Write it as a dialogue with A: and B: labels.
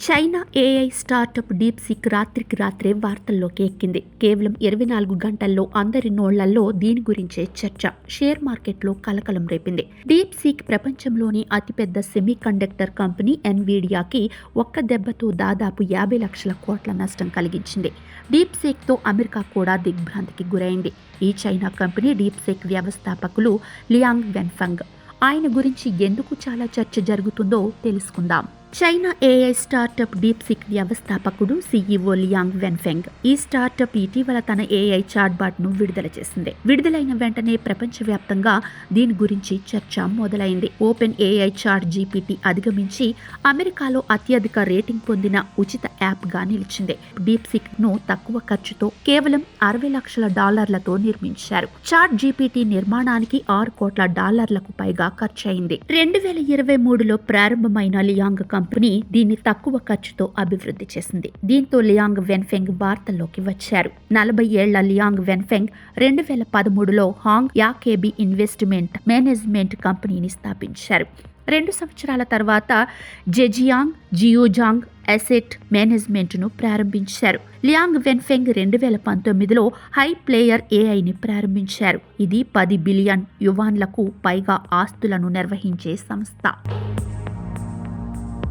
A: China AI startup DeepSeek రాత్రికి రాత్రే వార్తల్లోకి ఎక్కింది. కేవలం 24 గంటల్లో అందరి నోళ్లలో దీని గురించే చర్చ షేర్ మార్కెట్లో కలకలం రేపింది. డీప్సీక్ ప్రపంచంలోని అతిపెద్ద సెమీకండక్టర్ కంపెనీ ఎన్విడియాకి ఒక్క దెబ్బతో దాదాపు 50 లక్షల కోట్ల నష్టం కలిగించింది. డీప్సీక్తో అమెరికా కూడా దిగ్భ్రాంతికి గురైంది. ఈ చైనా కంపెనీ డీప్సీక్ వ్యవస్థాపకులు లియాంగ్ వెన్ఫెంగ్. ఆయన గురించి ఎందుకు చాలా చర్చ జరుగుతుందో తెలుసుకుందాం. చైనా ఏఐ స్టార్టప్ డీప్సీక్ వ్యవస్థాపకుడు సీఈఓ లియాంగ్ వెన్ఫెంగ్. ఈ స్టార్టప్ ఇటీవల తన ఏఐ చాట్బాట్ ను విడుదల చేసింది. విడుదలైన వెంటనే ప్రపంచవ్యాప్తంగా దీని గురించి చర్చ మొదలైంది. ఓపెన్ ఏఐ చాట్ జీపీటీ అధిగమించి అమెరికాలో అత్యధిక రేటింగ్ పొందిన ఉచిత యాప్ గా నిలిచింది. డీప్సీక్ ను తక్కువ ఖర్చుతో కేవలం $60 లక్షల నిర్మించారు. చాట్ జీపీటీ నిర్మాణానికి $6 కోట్ల పైగా ఖర్చయింది. 2023లో ప్రారంభమైన లియాంగ్ కంపెనీ దీన్ని తక్కువ ఖర్చుతో అభివృద్ధి చేసింది. దీంతో లియాంగ్ వెన్ఫెంగ్ వార్తల్లోకి వచ్చారు. 40 ఏళ్ల లియాంగ్ వెన్ఫెంగ్ 2013లో హాంగ్ యాకేబీ ఇన్వెస్ట్మెంట్ మేనేజ్మెంట్ కంపెనీని స్థాపించారు. 2 సంవత్సరాల తర్వాత జెజియాంగ్ జియోజాంగ్ అసెట్ మేనేజ్మెంట్ను ప్రారంభించారు. లియాంగ్ వెన్ఫెంగ్ 2019లో హై ప్లేయర్ ఏఐని ప్రారంభించారు. ఇది $10 బిలియన్ పైగా ఆస్తులను నిర్వహించే సంస్థ.